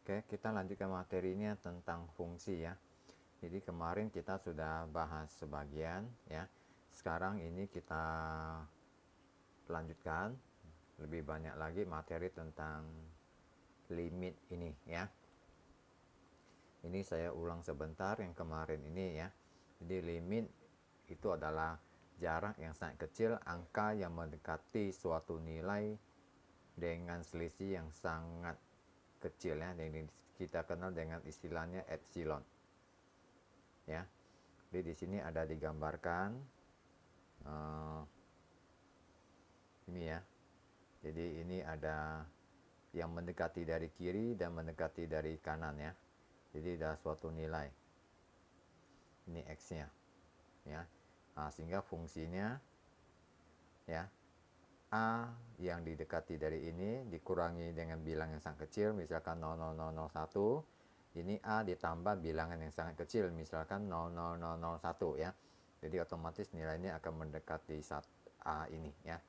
Oke, kita lanjutkan materinya tentang fungsi ya. Jadi kemarin kita sudah bahas sebagian ya. Sekarang ini kita lanjutkan lebih banyak lagi materi tentang limit ini ya. Ini saya ulang sebentar yang kemarin ini ya. Jadi limit itu adalah jarak yang sangat kecil, angka yang mendekati suatu nilai dengan selisih yang sangat kecil ya, yang kita kenal dengan istilahnya epsilon ya. Jadi di sini ada digambarkan ini ya. Jadi ini ada yang mendekati dari kiri dan mendekati dari kanan ya. Jadi ada suatu nilai, ini x nya ya. Nah, sehingga fungsinya ya, A yang didekati dari ini dikurangi dengan bilang yang sangat kecil, misalkan 0,0001. Ini A ditambah bilangan yang sangat kecil, misalkan 0,0001 ya. Jadi otomatis nilainya akan mendekati A ini ya.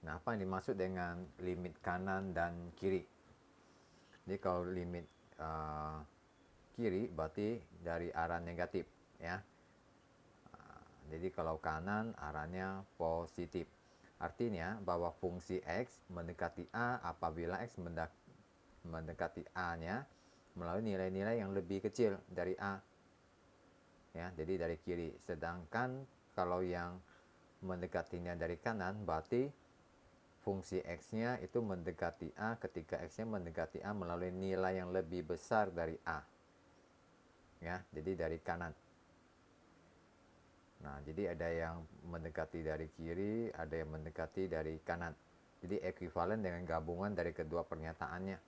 Nah, apa yang dimaksud dengan limit kanan dan kiri? Jadi kalau limit kiri berarti dari arah negatif ya. Jadi kalau kanan arahnya positif. Artinya bahwa fungsi x mendekati A apabila x mendekati A-nya melalui nilai-nilai yang lebih kecil dari A. Ya, jadi dari kiri. Sedangkan kalau yang mendekatinya dari kanan berarti fungsi x-nya itu mendekati A ketika x-nya mendekati A melalui nilai yang lebih besar dari A. Ya, jadi dari kanan. Nah, jadi ada yang mendekati dari kiri, ada yang mendekati dari kanan. Jadi ekuivalen dengan gabungan dari kedua pernyataannya.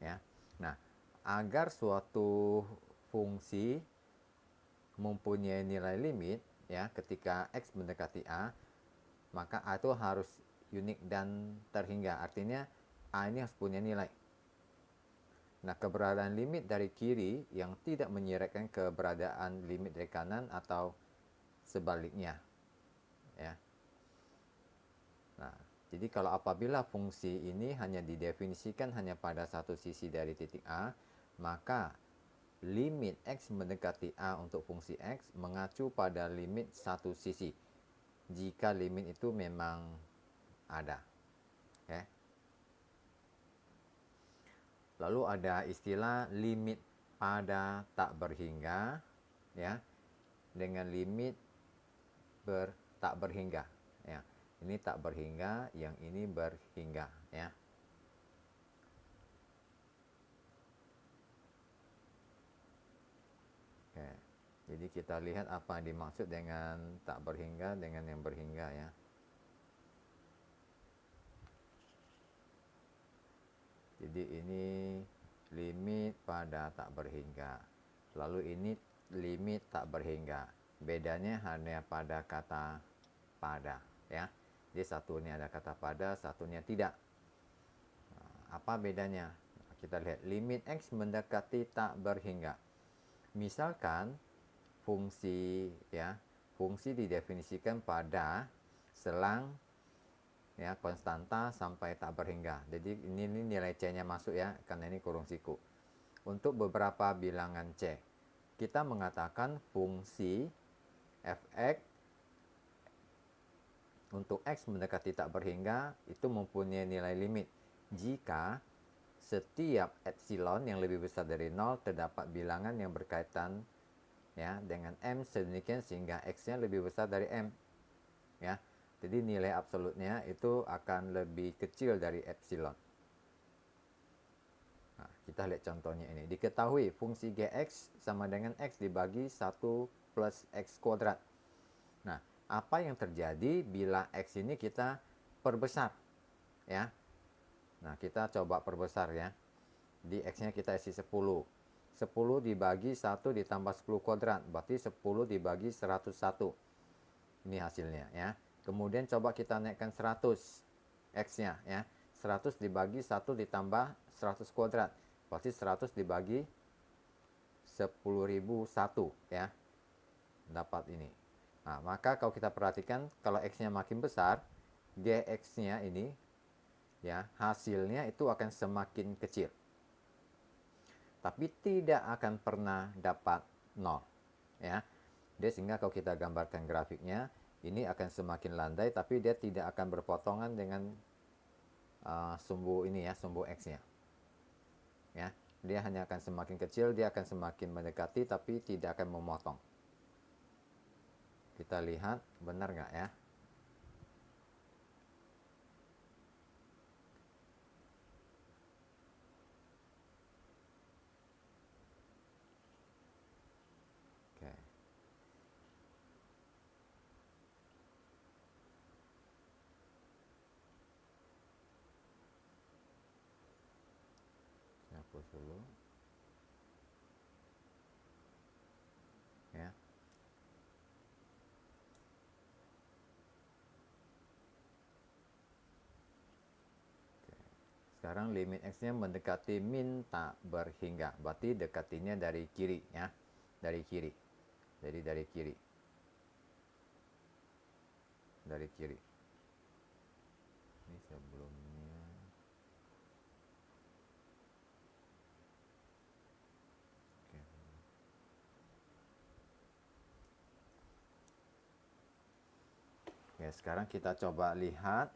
Ya. Nah, agar suatu fungsi mempunyai nilai limit ya ketika x mendekati A, maka A itu harus unik dan terhingga. Artinya A ini harus punya nilai. Nah, keberadaan limit dari kiri yang tidak menyeretkan keberadaan limit dari kanan atau sebaliknya. Ya. Nah, jadi kalau apabila fungsi ini hanya didefinisikan hanya pada satu sisi dari titik A, maka limit x mendekati A untuk fungsi x mengacu pada limit satu sisi. Jika limit itu memang ada. Okay. Lalu ada istilah limit pada tak berhingga ya, dengan limit tak berhingga ya. Ini tak berhingga, yang ini berhingga ya. Oke. Jadi kita lihat apa yang dimaksud dengan tak berhingga dengan yang berhingga ya. Jadi ini limit pada tak berhingga. Lalu ini limit tak berhingga. Bedanya hanya pada kata pada ya. Jadi satunya ada kata pada, satunya tidak. Apa bedanya? Kita lihat limit x mendekati tak berhingga. Misalkan fungsi ya, fungsi didefinisikan pada selang ya konstanta sampai tak berhingga. Jadi ini nilai c-nya masuk ya, karena ini kurung siku. Untuk beberapa bilangan c, kita mengatakan fungsi f(x) untuk x mendekati tak berhingga itu mempunyai nilai limit jika setiap epsilon yang lebih besar dari 0 terdapat bilangan yang berkaitan ya dengan m sedemikian sehingga x-nya lebih besar dari m ya. Jadi nilai absolutnya itu akan lebih kecil dari epsilon. Nah, kita lihat contohnya ini. Diketahui fungsi gx sama dengan x dibagi 1 plus x kuadrat. Nah, apa yang terjadi bila x ini kita perbesar ya. Nah, kita coba perbesar ya. Di x-nya kita isi 10. 10 dibagi 1 ditambah 10 kuadrat, berarti 10 dibagi 101. Ini hasilnya ya. Kemudian coba kita naikkan 100 x-nya ya. 100 dibagi 1 ditambah 100 kuadrat, berarti 100 dibagi 10.001 ya. Dapat ini. Nah, maka kalau kita perhatikan kalau x-nya makin besar, gx-nya ini ya, hasilnya itu akan semakin kecil. Tapi tidak akan pernah dapat 0, ya. Dia sehingga kalau kita gambarkan grafiknya, ini akan semakin landai tapi dia tidak akan berpotongan dengan sumbu ini ya, sumbu X-nya. Ya, dia hanya akan semakin kecil, dia akan semakin mendekati tapi tidak akan memotong. Kita lihat benar nggak ya? Oke. Saya hapus dulu. Ya. Sekarang limit X-nya mendekati min tak berhingga. Berarti dekatinya dari kiri ya. Dari kiri. Jadi dari kiri. Dari kiri. Ini sebelumnya. Oke. Oke, sekarang kita coba lihat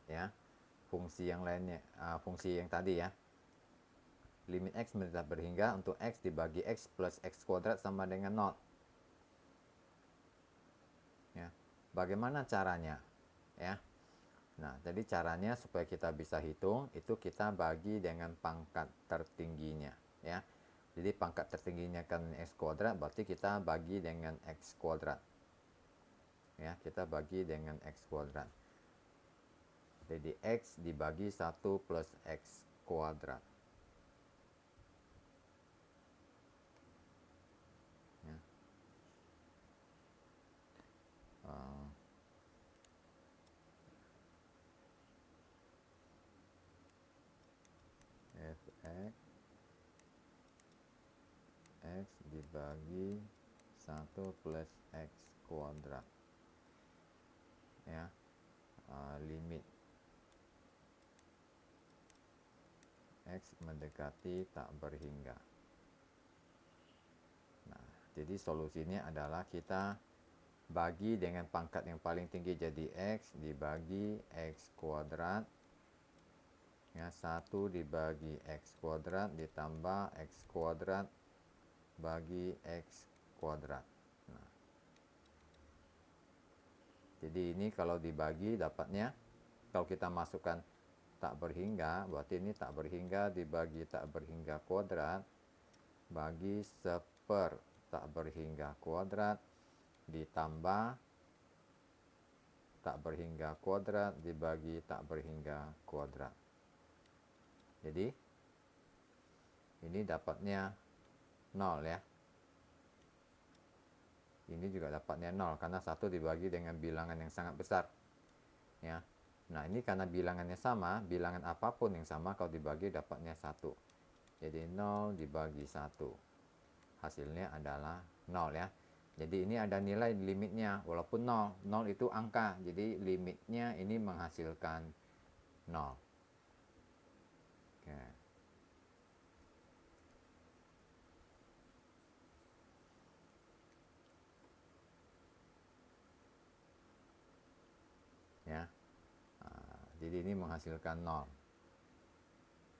ya fungsi yang lainnya, fungsi yang tadi ya. Limit X menetap berhingga untuk X dibagi X plus X kuadrat sama dengan 0. Ya. Bagaimana caranya? Ya. Nah, jadi caranya supaya kita bisa hitung, itu kita bagi dengan pangkat tertingginya. Ya. Jadi pangkat tertingginya kan X kuadrat, berarti kita bagi dengan X kuadrat. Ya, kita bagi dengan X kuadrat. Jadi X dibagi 1 plus X kuadrat. Ya. Fx X dibagi 1 plus X kuadrat. Ya. Limit X mendekati tak berhingga. Nah, jadi solusinya adalah kita bagi dengan pangkat yang paling tinggi, jadi X dibagi X kuadrat. Ya, 1 dibagi X kuadrat ditambah X kuadrat bagi X kuadrat. Nah, jadi ini kalau dibagi dapatnya, kalau kita masukkan tak berhingga, berarti ini tak berhingga dibagi tak berhingga kuadrat bagi 1/4 tak berhingga kuadrat ditambah tak berhingga kuadrat dibagi tak berhingga kuadrat. Jadi ini dapatnya 0 ya. Ini juga dapatnya 0 karena 1 dibagi dengan bilangan yang sangat besar. Ya. Nah, ini karena bilangannya sama, bilangan apapun yang sama kalau dibagi dapatnya 1. Jadi 0 dibagi 1. Hasilnya adalah 0 ya. Jadi ini ada nilai limitnya, walaupun 0. 0 itu angka, jadi limitnya ini menghasilkan 0. Oke. Ya. Jadi ini menghasilkan 0.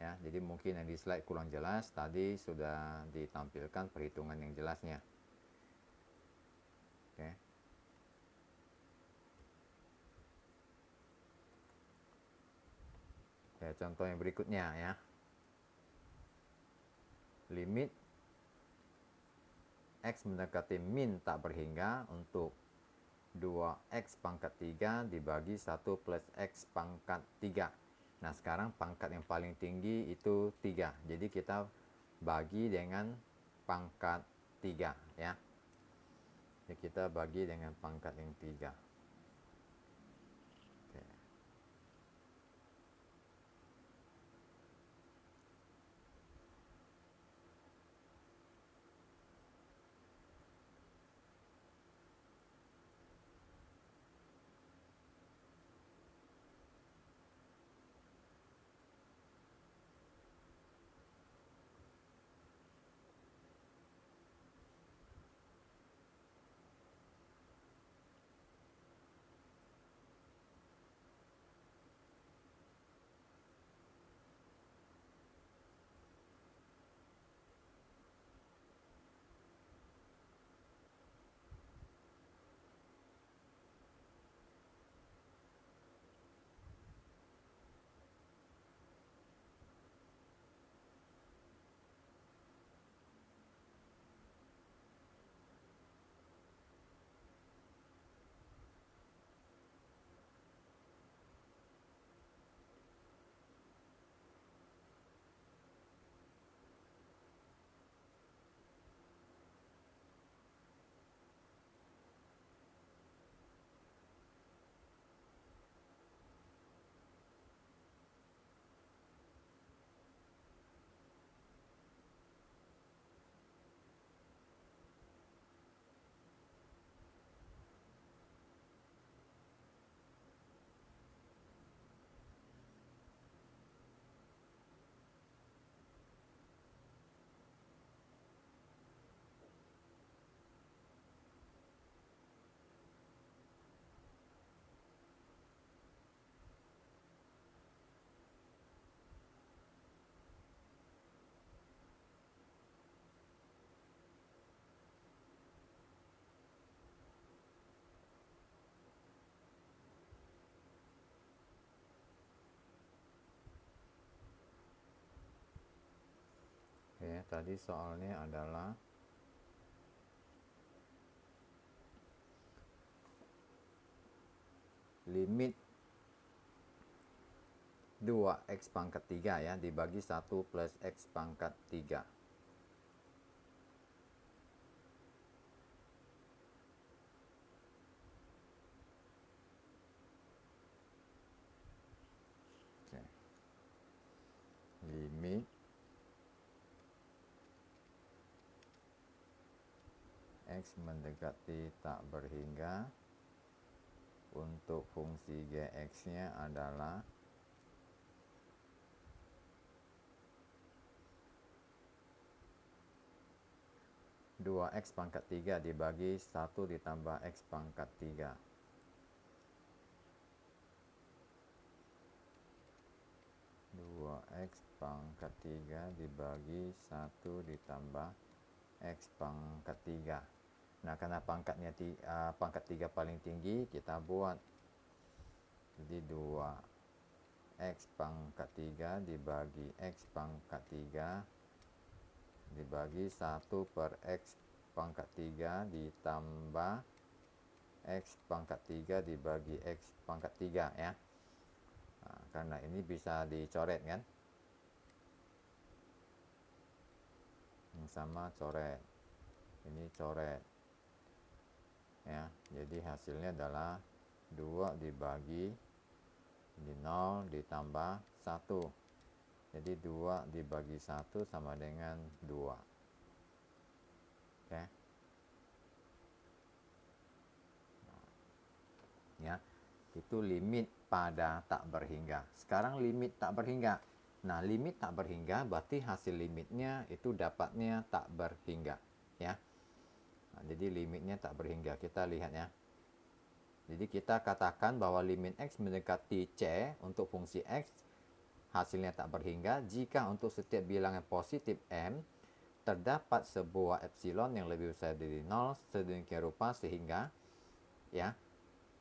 Ya, jadi mungkin yang di slide kurang jelas, tadi sudah ditampilkan perhitungan yang jelasnya. Oke. Oke, contoh yang berikutnya ya. Limit X mendekati min tak berhingga untuk 2X pangkat 3 dibagi 1 plus X pangkat 3. Nah, sekarang pangkat yang paling tinggi itu 3. Jadi kita bagi dengan pangkat 3 ya. Jadi kita bagi dengan pangkat yang 3. Oke. tadi soalnya adalah limit 2x pangkat 3 ya dibagi 1 plus x pangkat 3. Oke. Limit x mendekati tak berhingga untuk fungsi gx-nya adalah 2x pangkat 3 dibagi 1 ditambah x pangkat 3. X pangkat 3 dibagi 1 ditambah x pangkat 3. Nah, karena pangkatnya pangkat 3 paling tinggi, kita buat. Jadi 2x pangkat 3 dibagi x pangkat 3 dibagi 1 per x pangkat 3 ditambah x pangkat 3 dibagi x pangkat 3 ya. Nah, karena ini bisa dicoret kan. Yang sama coret. Ini coret. Ya, jadi hasilnya adalah 2 dibagi ini 0 ditambah 1. Jadi 2 dibagi 1 sama dengan 2. Oke. Ya, itu limit pada tak berhingga. Sekarang limit tak berhingga. Nah, limit tak berhingga berarti hasil limitnya itu dapatnya tak berhingga. Ya. Nah, jadi limitnya tak berhingga. Kita lihat ya. Jadi kita katakan bahwa limit x mendekati c untuk fungsi x hasilnya tak berhingga jika untuk setiap bilangan positif m terdapat sebuah epsilon yang lebih besar dari 0 sedemikian rupa sehingga ya.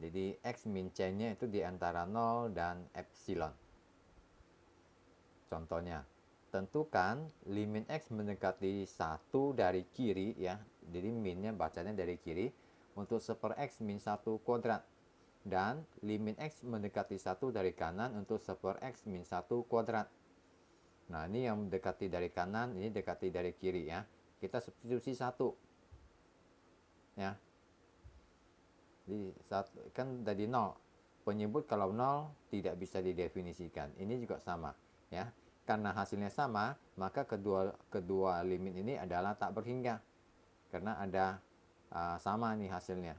Jadi x min c-nya itu di antara 0 dan epsilon. Contohnya, tentukan limit x mendekati 1 dari kiri ya. Jadi minnya bacanya dari kiri untuk 1 per x min 1 kuadrat. Dan limit x mendekati 1 dari kanan untuk 1 per x min 1 kuadrat. Nah, ini yang mendekati dari kanan, ini dekati dari kiri ya. Kita substitusi 1. Ya. Jadi kan dari 0. Penyebut kalau 0 tidak bisa didefinisikan. Ini juga sama ya. Karena hasilnya sama, maka kedua limit ini adalah tak berhingga. Karena ada sama nih hasilnya.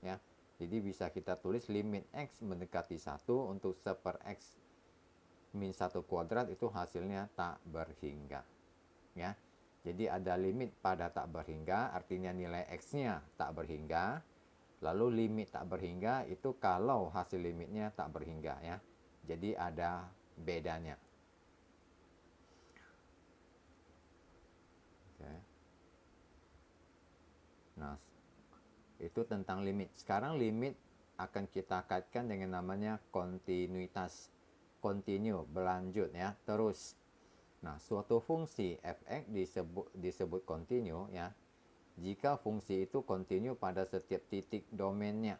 Ya. Jadi bisa kita tulis limit x mendekati 1 untuk 1 per x min 1 kuadrat itu hasilnya tak berhingga. Ya. Jadi ada limit pada tak berhingga, artinya nilai x-nya tak berhingga. Lalu limit tak berhingga itu kalau hasil limitnya tak berhingga ya. Jadi ada bedanya. Oke. Nah, itu tentang limit. Sekarang limit akan kita kaitkan dengan namanya kontinuitas. Continue, berlanjut ya, terus. Nah, suatu fungsi f(x) disebut continue ya. Jika fungsi itu continue pada setiap titik domainnya.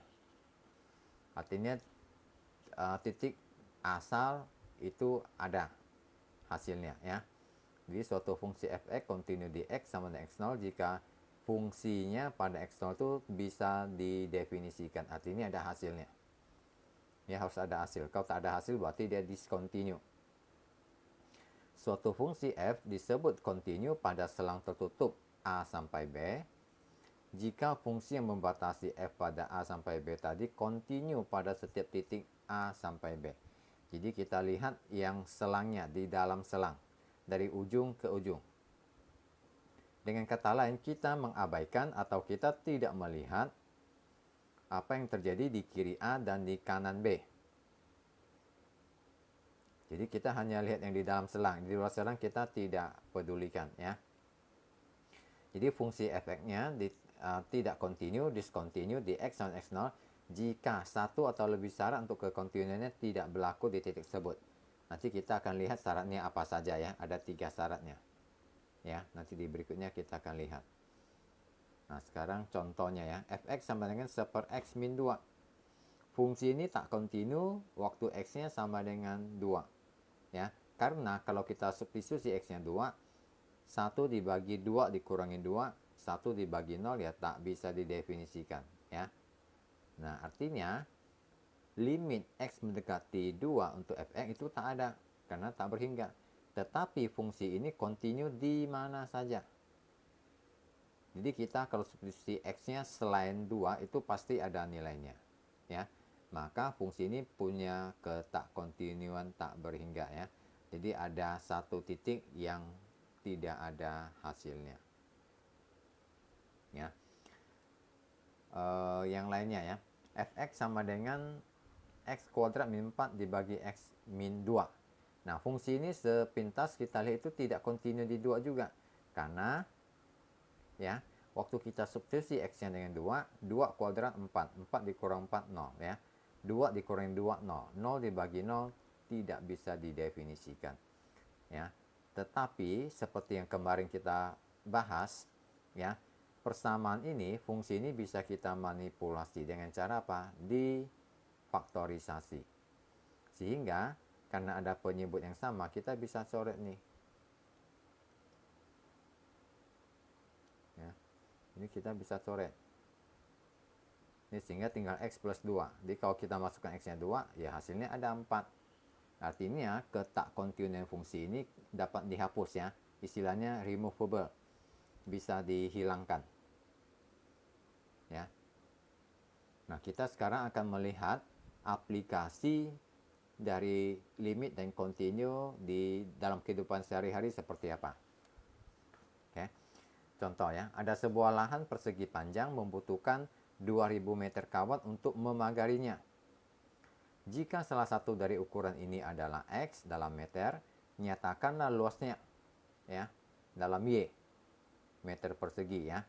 Artinya titik asal itu ada hasilnya ya. Jadi suatu fungsi f(x) continue di x sama dengan x0 jika fungsinya pada x0 itu bisa didefinisikan. Artinya ada hasilnya. Ya, harus ada hasil. Kalau tak ada hasil berarti dia discontinue. Suatu fungsi f disebut continue pada selang tertutup a sampai b jika fungsi yang membatasi f pada a sampai b tadi continue pada setiap titik a sampai b. Jadi kita lihat yang selangnya di dalam selang dari ujung ke ujung. Dengan kata lain, kita mengabaikan atau kita tidak melihat apa yang terjadi di kiri A dan di kanan B. Jadi kita hanya lihat yang di dalam selang. Di luar selang kita tidak pedulikan ya. Jadi fungsi f(x)-nya tidak continue, discontinue di x dan x0 jika satu atau lebih syarat untuk kekontinuannya tidak berlaku di titik tersebut. Nanti kita akan lihat syaratnya apa saja ya. Ada 3 syaratnya. ya. Nanti di berikutnya kita akan lihat. Nah, sekarang contohnya ya, fx sama dengan 1 per x min 2. Fungsi ini tak kontinu waktu x-nya sama dengan 2. Ya, karena kalau kita substitusi x-nya 2, 1 dibagi 2 dikurangi 2, 1 dibagi 0 ya tak bisa didefinisikan. Ya. Nah, artinya limit x mendekati 2 untuk fx itu tak ada, karena tak berhingga. Tetapi fungsi ini kontinu di mana saja. Jadi kita kalau substitusi x-nya selain 2 itu pasti ada nilainya. Ya. Maka fungsi ini punya ketak kontinuan tak berhingga ya. Jadi ada satu titik yang tidak ada hasilnya. Ya. Yang lainnya ya. Fx sama dengan x kuadrat min 4 dibagi x min 2. Nah, fungsi ini sepintas kita lihat itu tidak kontinu di 2 juga. Karena ya, waktu kita substitusi x-nya dengan 2, 2 kuadrat 4, 4 dikurang 4, 0 ya. 2 dikurangi 2, 0. 0 dibagi 0 tidak bisa didefinisikan. Ya. Tetapi seperti yang kemarin kita bahas, ya, persamaan ini, fungsi ini bisa kita manipulasi dengan cara apa? Difaktorisasi. Sehingga karena ada penyebut yang sama, kita bisa coret nih. Ya. Ini kita bisa coret. Ini sehingga tinggal x plus 2. Jadi kalau kita masukkan x-nya 2, ya hasilnya ada 4. Artinya ketak kontinuan fungsi ini dapat dihapus ya. Istilahnya removable. Bisa dihilangkan. Ya. Nah, kita sekarang akan melihat aplikasi dari limit dan continue di dalam kehidupan sehari-hari seperti apa. Oke. Contoh ya, ada sebuah lahan persegi panjang membutuhkan 2000 meter kawat untuk memagarinya. Jika salah satu dari ukuran ini adalah X dalam meter, nyatakanlah luasnya ya dalam Y, meter persegi ya.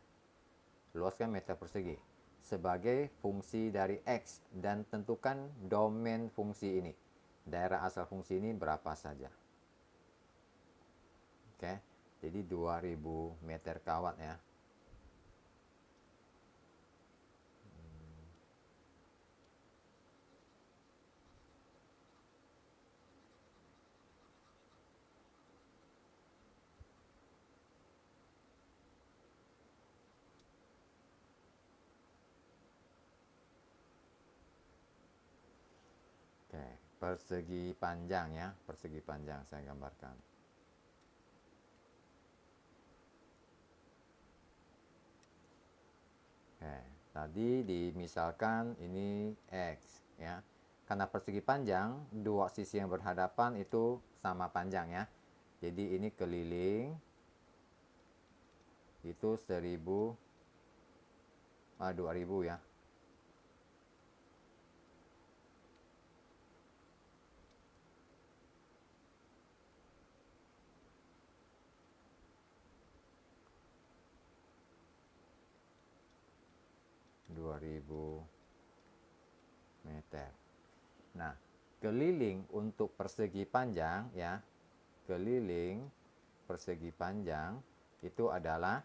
Luas kan meter persegi. Sebagai fungsi dari X dan tentukan domain fungsi ini. Daerah asal fungsi ini berapa saja. Oke. Jadi 2000 meter kawat ya. Oke, persegi panjang ya, persegi panjang saya gambarkan. Oke, tadi dimisalkan ini X ya. Karena persegi panjang, dua sisi yang berhadapan itu sama panjang ya. Jadi ini keliling itu 2000 ya. Meter. Nah, keliling untuk persegi panjang ya. Keliling persegi panjang itu adalah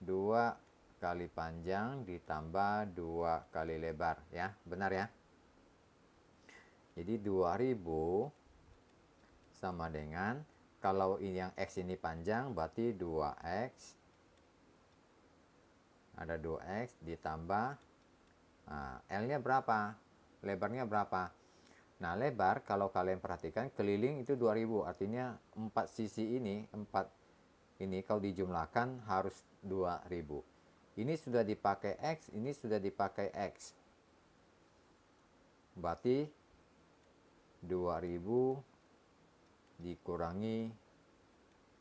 2 kali panjang ditambah 2 kali lebar ya. Benar ya? Jadi 2000 sama dengan, kalau ini yang X ini panjang berarti 2X, ada 2X ditambah, nah, L-nya berapa, lebarnya berapa. Nah, lebar kalau kalian perhatikan keliling itu 2000, artinya 4 sisi ini, 4 ini kalau dijumlahkan harus 2000. Ini sudah dipakai X, ini sudah dipakai X. Berarti 2000 dikurangi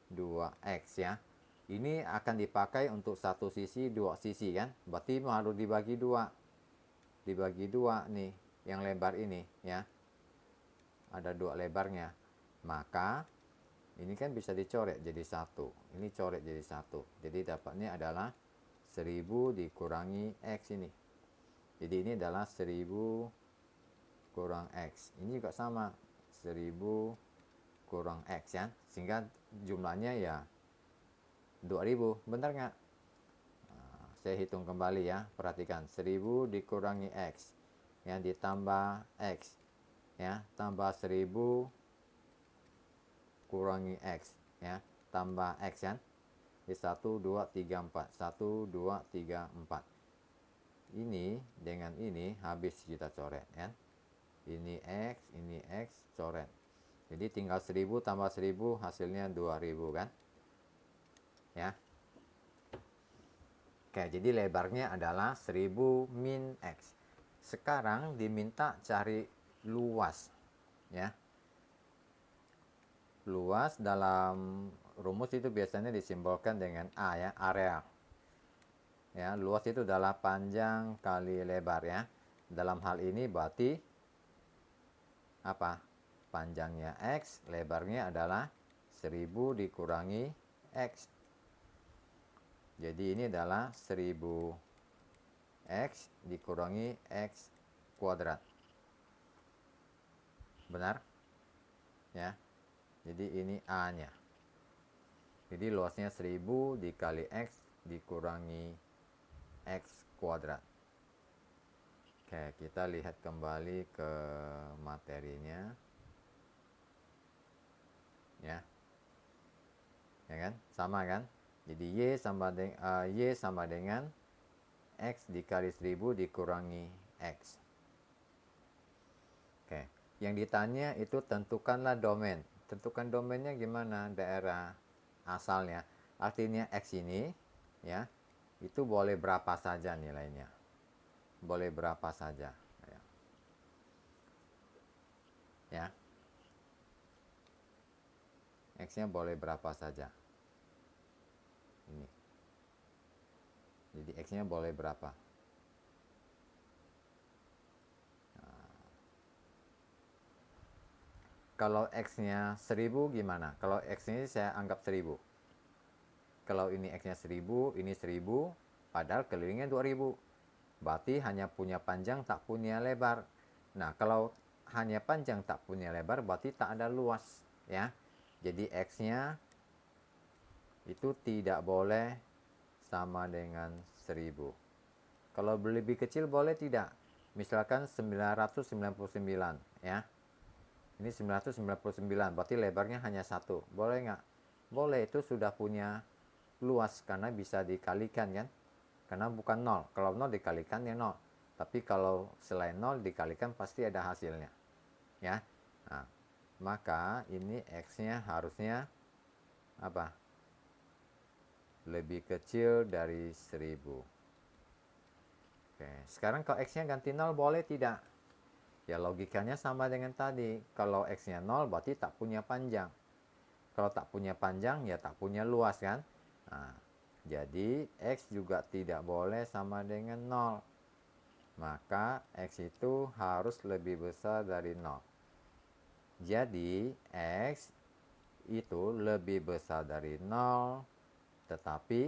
2X ya. Ini akan dipakai untuk satu sisi, dua sisi kan. Berarti harus dibagi dua. Dibagi dua nih, yang lebar ini ya. Ada 2 lebarnya. Maka ini kan bisa dicoret jadi 1. Ini coret jadi 1. Jadi dapatnya adalah 1000 dikurangi X ini. Jadi ini adalah 1000 kurang X. Ini juga sama. 1000 kurang X ya, sehingga jumlahnya ya 2000, benar nggak? Nah, saya hitung kembali ya, perhatikan 1000 dikurangi X ya, ditambah X ya, tambah 1000 kurangi X ya, tambah X ya. Jadi 1, 2, 3, 4. 1, 2, 3, 4. Ini dengan ini habis kita coret ya. Ini X, coret. Jadi tinggal 1000 tambah 1000 hasilnya 2000 kan? Ya. Oke, jadi lebarnya adalah 1000 min X. Sekarang diminta cari luas ya. Luas dalam rumus itu biasanya disimbolkan dengan A ya, area. Ya, luas itu adalah panjang kali lebar ya. Dalam hal ini berarti apa? Panjangnya X, lebarnya adalah 1000 dikurangi X. Jadi ini adalah 1000 X dikurangi X kuadrat. Benar? Ya. Jadi ini A-nya. Jadi luasnya 1000 dikali X dikurangi X kuadrat. Oke, kita lihat kembali ke materinya. Ya. Ya kan? Sama kan? Jadi Y sama dengan X dikali 1000 dikurangi X. Oke. Yang ditanya itu tentukanlah domain. Tentukan domainnya gimana? Daerah asalnya. Artinya X ini ya, itu boleh berapa saja nilainya. Boleh berapa saja. Ya. X-nya boleh berapa saja. Ini. Jadi X-nya boleh berapa. Kalau X-nya 1000 gimana? Kalau X-nya saya anggap 1000. Kalau ini X-nya 1000, ini 1000, padahal kelilingnya 2000. Berarti hanya punya panjang, tak punya lebar. Nah, kalau hanya panjang, tak punya lebar, berarti tak ada luas. Ya. Jadi X-nya itu tidak boleh sama dengan 1000. Kalau lebih kecil boleh tidak? Misalkan 999 ya. Ini 999, berarti lebarnya hanya 1. Boleh nggak? Boleh, itu sudah punya luas karena bisa dikalikan kan? Karena bukan 0. Kalau 0 dikalikan ya 0. Tapi kalau selain 0 dikalikan pasti ada hasilnya. Ya. Nah, maka ini X-nya harusnya apa? Lebih kecil dari 1000. Oke, sekarang kalau X-nya ganti 0 boleh tidak? Ya logikanya sama dengan tadi. Kalau X-nya 0 berarti tak punya panjang. Kalau tak punya panjang ya tak punya luas kan. Nah, jadi X juga tidak boleh sama dengan 0. Maka X itu harus lebih besar dari 0. Jadi X itu lebih besar dari 0 tetapi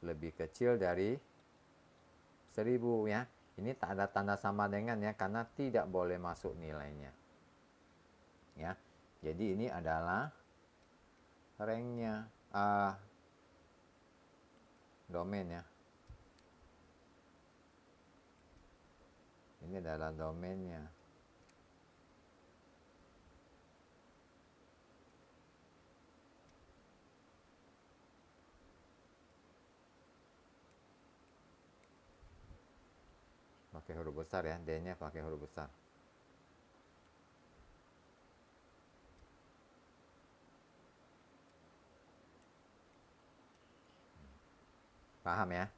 lebih kecil dari 1000 ya. Ini tak ada tanda sama dengan ya, karena tidak boleh masuk nilainya. Ya. Jadi ini adalah ranknya, domain ya. Ini adalah domainnya. Pakai huruf besar ya, D-nya pakai huruf besar. Paham ya?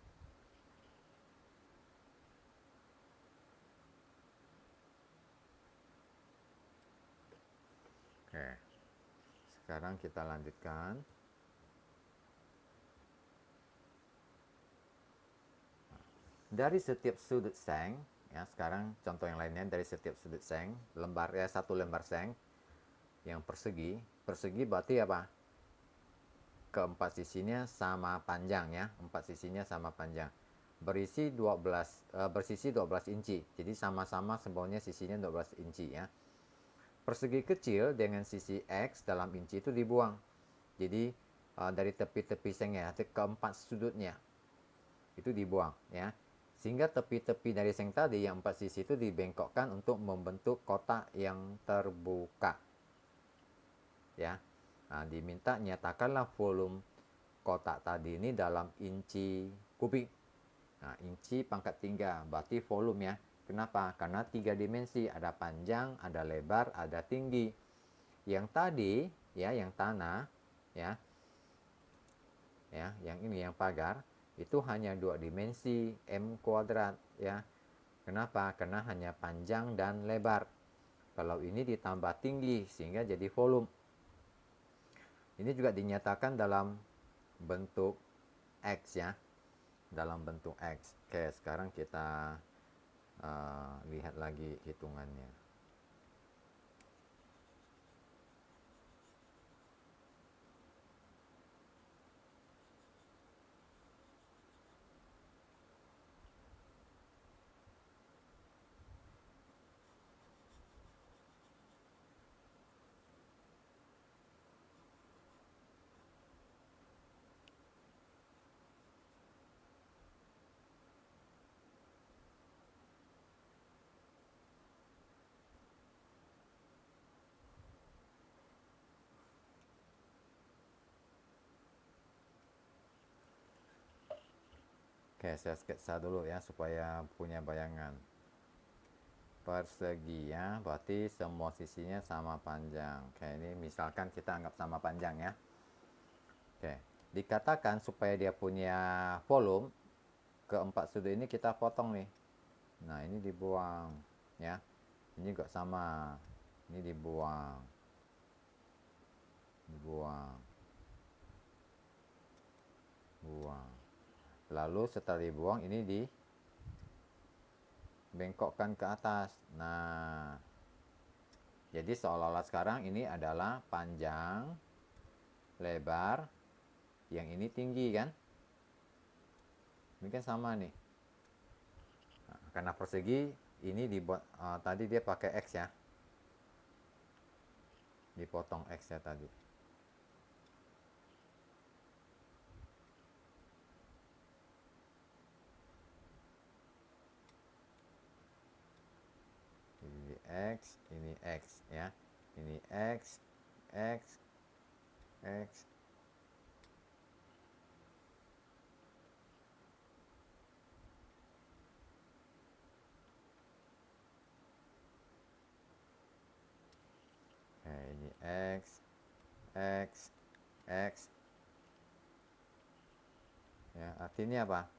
Oke. Sekarang kita lanjutkan. Dari setiap sudut seng, ya sekarang contoh yang lainnya, dari setiap sudut seng, lembar ya, satu lembar seng yang persegi, persegi berarti apa? Keempat sisinya sama panjang ya, empat sisinya sama panjang. bersisi 12 inci. Jadi sama-sama semuanya sisinya 12 inci ya. Persegi kecil dengan sisi X dalam inci itu dibuang. Jadi dari tepi-tepi sengnya keempat sudutnya itu dibuang ya. Sehingga tepi-tepi dari seng tadi yang 4 sisi itu dibengkokkan untuk membentuk kotak yang terbuka. Ya. Nah, diminta nyatakanlah volume kotak tadi ini dalam inci kubik. Nah, inci pangkat 3 berarti volume ya. Kenapa? Karena 3 dimensi, ada panjang, ada lebar, ada tinggi. Yang tadi ya, yang tanah ya. Ya, yang ini yang pagar itu hanya 2 dimensi M kuadrat ya. Kenapa? Karena hanya panjang dan lebar. Kalau ini ditambah tinggi sehingga jadi volume. Ini juga dinyatakan dalam bentuk X ya. Dalam bentuk X. Oke, sekarang kita lihat lagi hitungannya. Oke, saya sketsa dulu ya supaya punya bayangan. Persegi ya, berarti semua sisinya sama panjang. Oke, ini misalkan kita anggap sama panjang ya. Oke, dikatakan supaya dia punya volume, keempat sudut ini kita potong nih. Nah, ini dibuang ya. Ini juga sama. Ini dibuang. Buang. Lalu setelah dibuang ini dibengkokkan ke atas. Nah, jadi seolah-olah sekarang ini adalah panjang, lebar, yang ini tinggi kan? Ini kan sama nih. Nah, karena persegi ini dibuat tadi dia pakai X ya. Dipotong X ya tadi. Ini X, ini X ya. Ini X, X, X. Nah, ini X, X, X. Ya, artinya apa?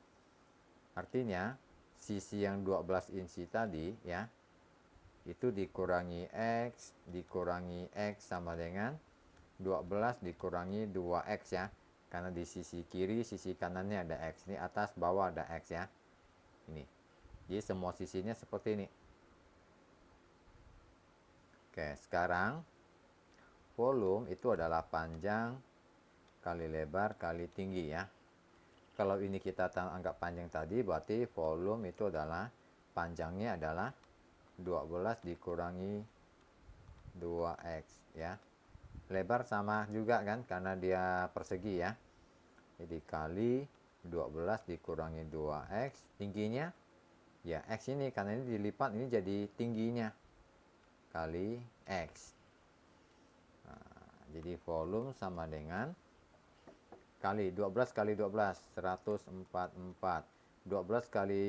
Artinya sisi yang 12 inci tadi ya, itu dikurangi X sama dengan 12 dikurangi 2X ya. Karena di sisi kiri, sisi kanannya ada X. Ini atas, bawah ada X ya. Ini. Jadi semua sisinya seperti ini. Oke, sekarang volume itu adalah panjang kali lebar kali tinggi ya. Kalau ini kita anggap panjang tadi, berarti volume itu adalah panjangnya adalah 12 dikurangi 2X ya. Lebar sama juga kan karena dia persegi ya. Jadi kali 12 dikurangi 2X. Tingginya ya X ini karena ini dilipat ini jadi tingginya kali X. Nah, jadi volume sama dengan kali 12 kali 12 144. 12 kali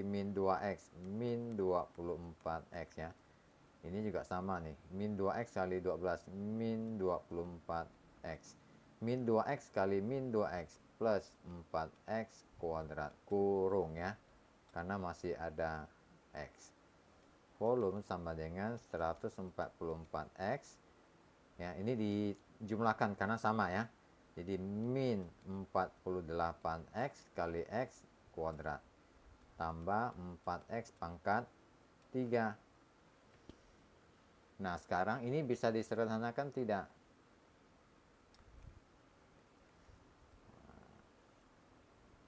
min 2X min 24X ya. Ini juga sama nih, min 2X kali 12 min 24X. Min 2X kali min 2X plus 4X kuadrat kurung ya. Karena masih ada X. Volume sama dengan 144X. Ya, ini dijumlahkan karena sama ya. Jadi min 48X kali X kuadrat tambah 4X pangkat 3. Nah, sekarang ini bisa disederhanakan tidak?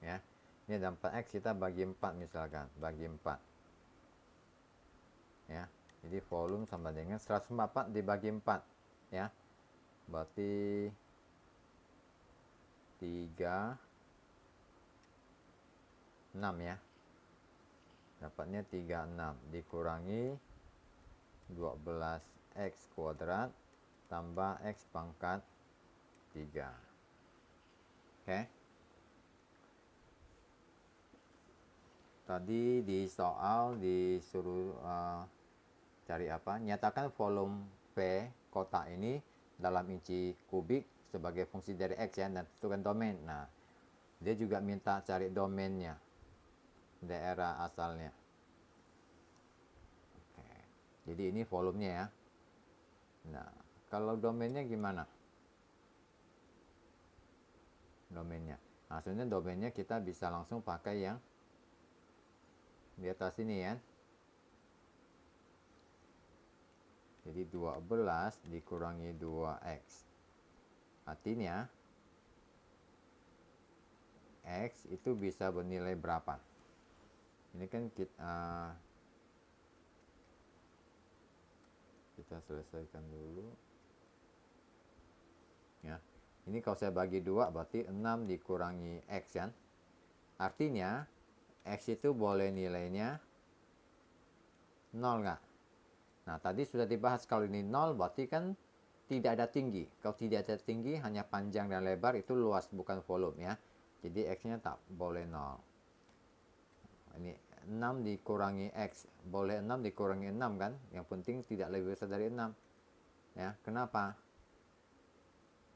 Ya. Ini ada 4x, kita bagi 4 misalkan, bagi 4. Ya. Jadi volume sama dengan 144 dibagi 4, ya. Berarti 36 ya. Dapatnya 36 dikurangi 12x kuadrat tambah x pangkat 3. Oke. Tadi di soal disuruh cari apa? Nyatakan volume V kotak ini dalam inci kubik sebagai fungsi dari X ya, dan tentukan domain. Nah, dia juga minta cari domainnya, daerah asalnya. Oke. Jadi ini volumenya ya. Nah, kalau domainnya gimana? Domainnya. Nah, sebenarnya domainnya kita bisa langsung pakai yang di atas ini ya. Jadi 12 dikurangi 2x. Artinya x itu bisa bernilai berapa? Ini kan kita selesaikan dulu. Ya. Ini kalau saya bagi 2 berarti 6 dikurangi x kan. Artinya x itu boleh nilainya 0 nggak? Nah, tadi sudah dibahas kalau ini 0 berarti kan tidak ada tinggi. Kalau tidak ada tinggi, hanya panjang dan lebar, itu luas, bukan volume ya. Jadi x-nya tak boleh 0. Ini 6 dikurangi x. Boleh 6 dikurangi 6 kan? Yang penting tidak lebih besar dari 6. Ya, kenapa?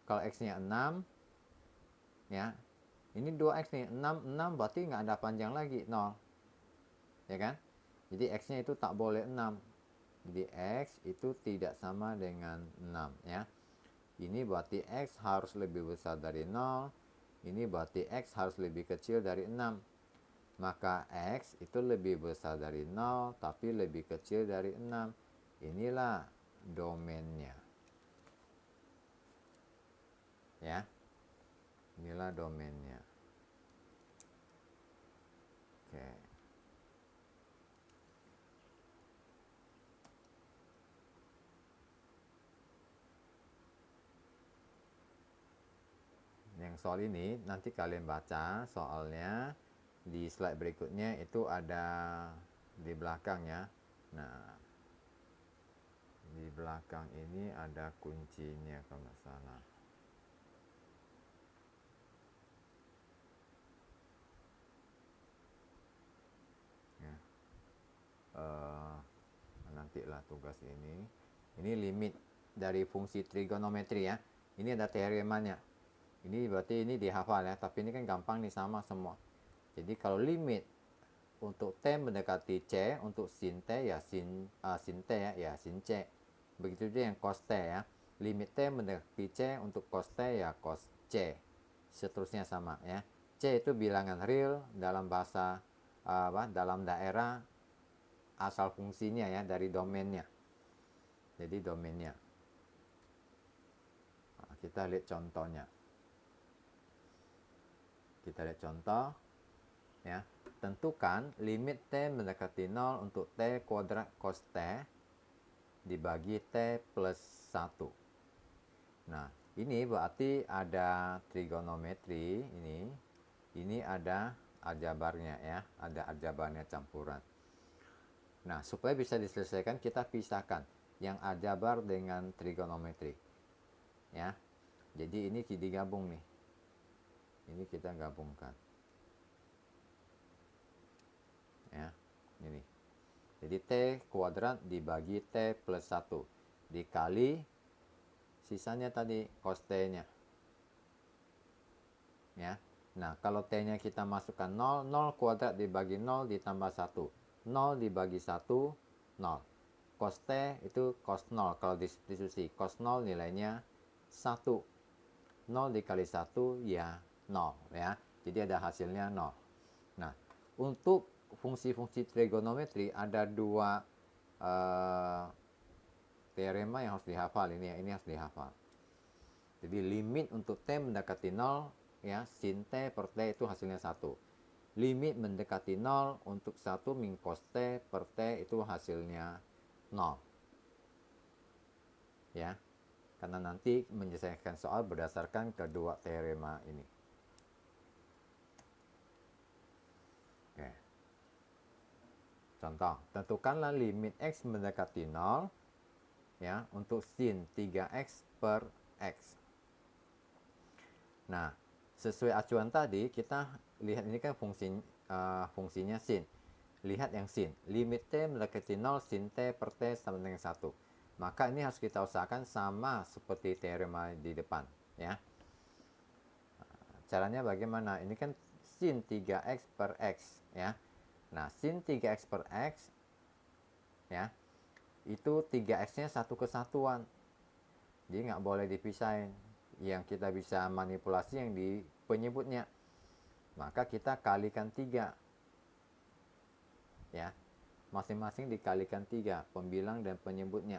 Kalau x-nya 6, ya, ini 2x nih, 6 berarti nggak ada panjang lagi, 0. Ya kan? Jadi x-nya itu tak boleh 6. Jadi x itu tidak sama dengan 6 ya. Ini berarti x harus lebih besar dari 0. Ini berarti x harus lebih kecil dari 6. Maka x itu lebih besar dari 0 tapi lebih kecil dari 6. Inilah domainnya. Ya. Inilah domainnya. Oke. Yang soal ini nanti kalian baca soalnya di slide berikutnya, itu ada di belakang ya. Nah, di belakang ini ada kuncinya kalau nggak salah. Ya. Nantilah tugas ini. Ini limit dari fungsi trigonometri ya. Ini ada teoremanya. Ini berarti ini dihafal ya, tapi ini kan gampang nih, sama semua. Jadi kalau limit untuk T mendekati C, untuk sin T ya sin T ya sin C. Begitu juga yang cos T ya. Limit T mendekati C, untuk cos T ya cos C. Seterusnya sama ya. C itu bilangan real dalam bahasa dalam daerah asal fungsinya ya, dari domainnya. Jadi domainnya. Nah, kita lihat contohnya. Kita lihat contoh ya. Tentukan limit T mendekati 0 untuk T kuadrat cos T dibagi T plus 1. Nah, ini berarti ada trigonometri ini. Ini ada aljabarnya ya, ada aljabarnya campuran. Nah, supaya bisa diselesaikan, kita pisahkan yang aljabar dengan trigonometri. Ya. Jadi ini digabung nih. Ini kita gabungkan. Ya. Ini. Jadi T kuadrat dibagi T plus 1 dikali sisanya tadi cos T-nya. Ya. Nah, kalau T-nya kita masukkan 0, 0 kuadrat dibagi 0 ditambah 1. 0 dibagi 1, 0. Cos T itu cos 0. Kalau disusi cos 0 nilainya 1. 0 dikali 1 ya 0 ya. Jadi ada hasilnya 0. Nah, untuk fungsi-fungsi trigonometri ada dua teorema yang harus dihafal ini ya. Ini harus dihafal. Jadi limit untuk T mendekati 0 ya, sin T per T itu hasilnya 1. limit mendekati 0 untuk 1 min cos T per T itu hasilnya 0. Ya, karena nanti menyelesaikan soal berdasarkan kedua teorema ini. Oke. Contoh, tentukanlah limit X mendekati 0 ya untuk sin 3X per X. Nah, sesuai acuan tadi, kita lihat ini kan fungsinya sin. Lihat yang sin. Limit T mendekati 0 sin T per T sama dengan 1. Maka ini harus kita usahakan sama seperti teorema di depan. Ya. Caranya bagaimana? Ini kan sin 3X per X. Ya. Nah, sin 3X per X ya, itu 3X-nya satu kesatuan. Jadi nggak boleh dipisahin. Yang kita bisa manipulasi yang di penyebutnya. Maka kita kalikan 3. Ya. Masing-masing dikalikan 3, pembilang dan penyebutnya.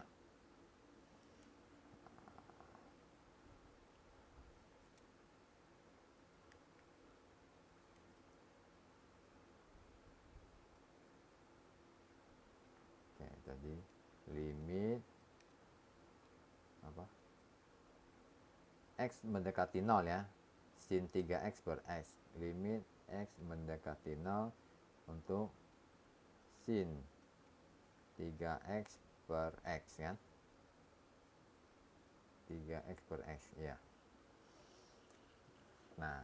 Oke, tadi limit apa? X mendekati 0 ya. Sin 3X per X. Limit X mendekati 0 untuk sin 3X per X kan. 3X per X ya. Nah,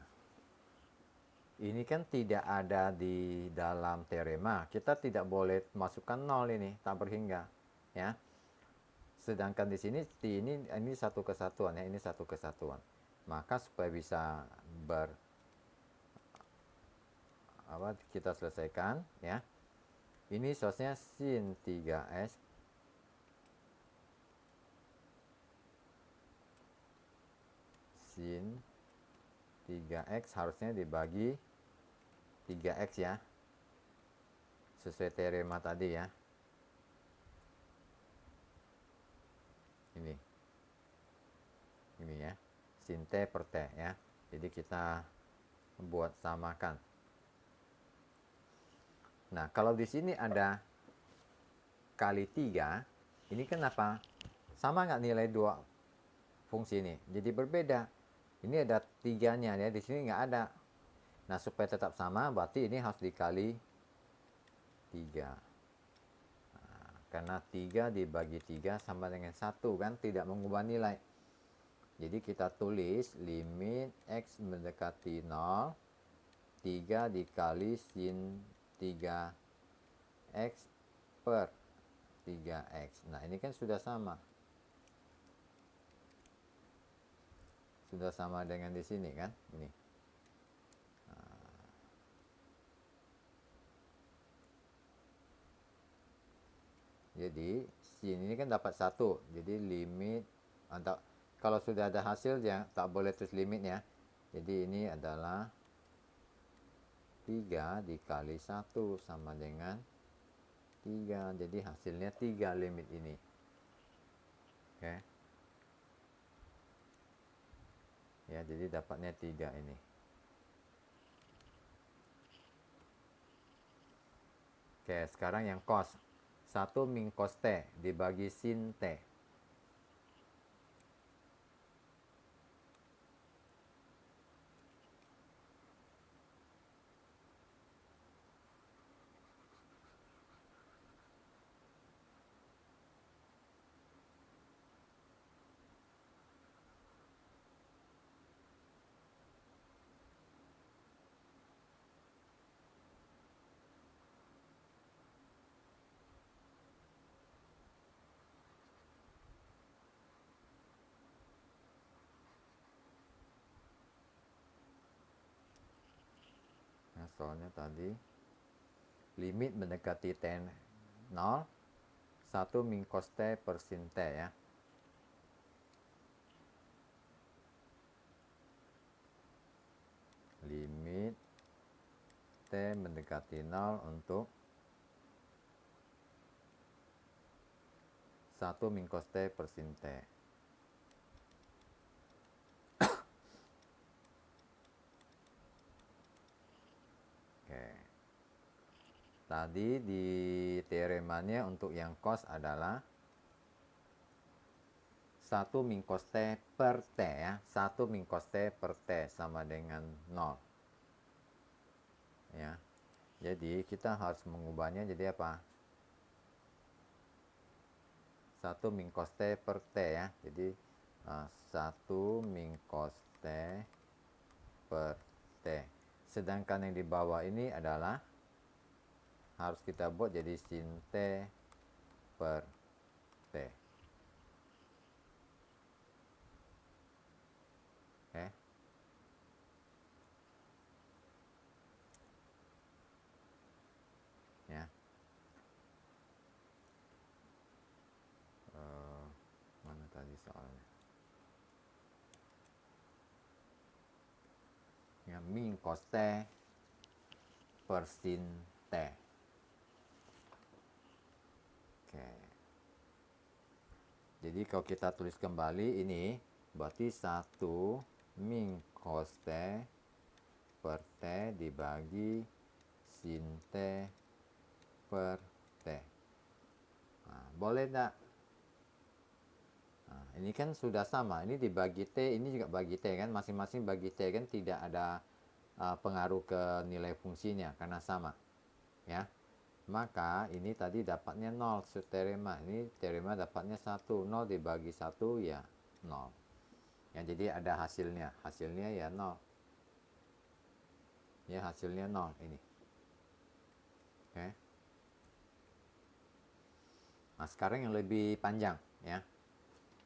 ini kan tidak ada di dalam teorema. Kita tidak boleh masukkan 0 ini, tak berhingga ya. Sedangkan di sini ini satu kesatuan ya, ini satu kesatuan. Maka supaya bisa kita selesaikan ya. Ini source-nya sin 3x sin 3x harusnya dibagi 3x ya. Sesuai teorema tadi ya. Ini ya. Sin T per T ya. Jadi kita buat samakan. Nah, kalau di sini ada kali 3, ini kenapa? Sama nggak nilai dua fungsi ini? Jadi berbeda. Ini ada 3-nya ya, di sini nggak ada. Nah, supaya tetap sama, berarti ini harus dikali 3. Nah, karena 3 dibagi 3 sama dengan 1 kan, tidak mengubah nilai. Jadi kita tulis limit X mendekati 0, 3 dikali sin 3X per 3X. Nah, ini kan sudah sama. Sudah sama dengan di sini kan? Ini. Jadi, sin ini kan dapat 1. Jadi, limit atau kalau sudah ada hasil ya tak boleh terus limitnya. Jadi, ini adalah 3 dikali 1 sama dengan 3. Jadi, hasilnya 3 limit ini. Oke. Ya, jadi dapatnya 3 ini. Oke, sekarang yang cos. 1 min cos T dibagi sin T. Nah, soalnya tadi limit mendekati T 0, 1 min cos T per sin T ya. Limit T mendekati 0 untuk 1 min cos T per sin T. Oke. Tadi di teoremanya untuk yang cos adalah 1 min cos T per T ya. 1 min cos T per T sama dengan 0. Ya. Jadi kita harus mengubahnya jadi apa? 1 min cos T per T ya. Jadi 1 min cos T per T. Sedangkan yang di bawah ini adalah harus kita buat jadi sin T per T. Oke. Ya. Mana tadi soalnya? Ya, min cos T per sin T. Oke. Jadi kalau kita tulis kembali ini berarti 1 min cos T per T dibagi sin T per T. Nah, boleh enggak? Nah, ini kan sudah sama. Ini dibagi T, ini juga bagi T kan. Masing-masing bagi T kan tidak ada pengaruh ke nilai fungsinya karena sama. Ya. Maka ini tadi dapatnya 0 teorema. Ini teorema dapatnya 1. 0 dibagi 1 ya 0. Ya, jadi ada hasilnya. Hasilnya ya 0. Ya, hasilnya 0 ini. Oke. Nah, sekarang yang lebih panjang ya.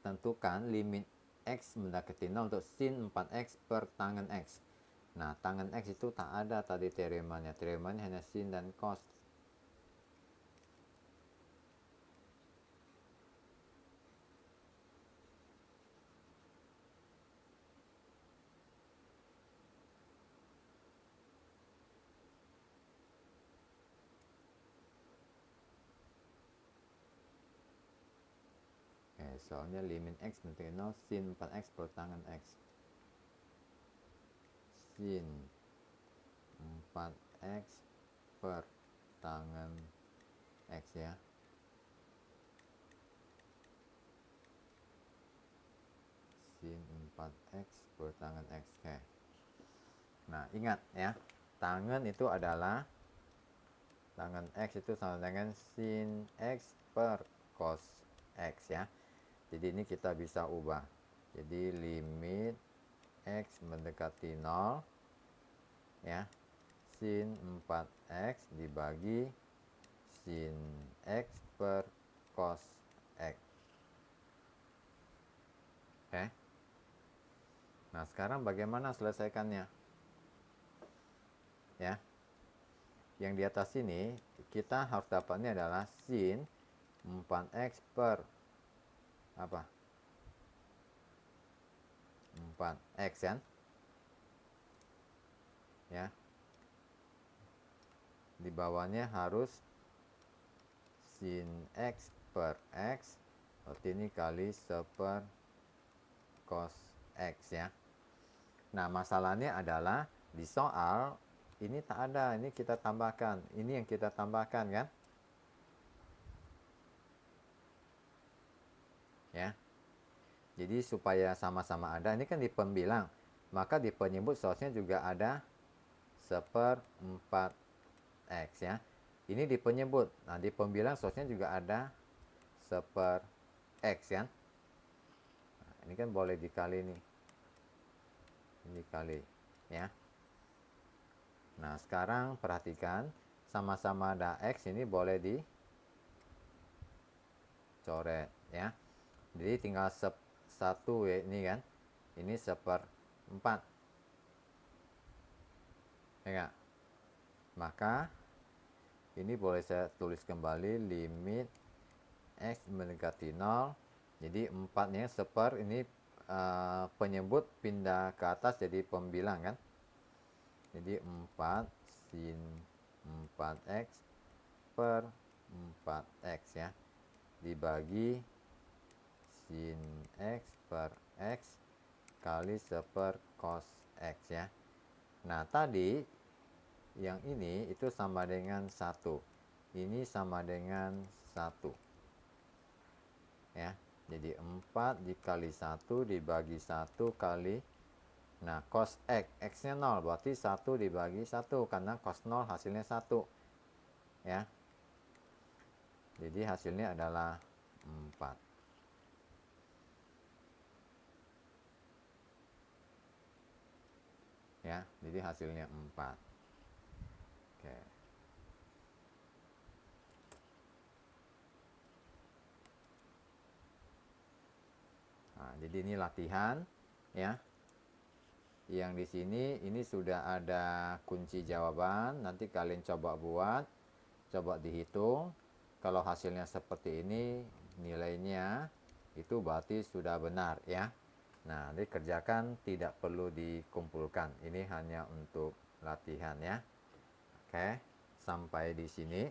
Tentukan limit X mendekati 0 untuk sin 4X per tangen X. Nah, tangen X itu tak ada tadi teoremanya. Teoremanya hanya sin dan cos. Soalnya limit X mendekati 0 sin 4X per tangen X. Sin 4X per tangen X ya. Sin 4X per tangen X. Oke. Nah, ingat ya. Tangen itu adalah tangen X itu sama dengan sin X per cos X ya. Jadi ini kita bisa ubah. Jadi limit X mendekati 0 ya. Sin 4X dibagi sin X per cos X. Oke. Nah, sekarang bagaimana selesaikannya? Ya. Yang di atas ini kita harus dapatnya adalah sin 4X per apa? 4X kan? Ya. Di bawahnya harus sin X per X. Berarti ini kali 1 per cos X ya. Nah, masalahnya adalah di soal ini tak ada. Ini kita tambahkan. Ini yang kita tambahkan kan? Ya. Jadi supaya sama-sama ada, ini kan di pembilang, maka di penyebut seharusnya juga ada 1/4X ya. Ini di penyebut. Nah, di pembilang seharusnya juga ada 1/X kan. Nah, ini kan boleh dikali nih. Ini dikali ya. Nah, sekarang perhatikan sama-sama ada X, ini boleh dicoret ya. Jadi tinggal 1 ya, ini kan. Ini 1/4. Ya enggak? Maka ini boleh saya tulis kembali limit X mendekati 0. Jadi 4-nya 1/4 ini penyebut pindah ke atas jadi pembilang kan. Jadi 4 sin 4X per 4X ya. Dibagi sin X per X kali 1 per cos X ya. Nah, tadi yang ini itu sama dengan 1. ini sama dengan 1. Ya, jadi 4 dikali 1 dibagi 1 kali, nah cos X nya 0, berarti 1 dibagi 1, karena cos 0 hasilnya 1. Ya, jadi hasilnya adalah 4. Ya, jadi hasilnya 4. Oke. Nah, jadi ini latihan ya. Yang di sini ini sudah ada kunci jawaban. Nanti kalian coba buat, coba dihitung. Kalau hasilnya seperti ini, nilainya itu berarti sudah benar ya. Nah, dikerjakan, tidak perlu dikumpulkan. Ini hanya untuk latihan ya. Oke, sampai di sini.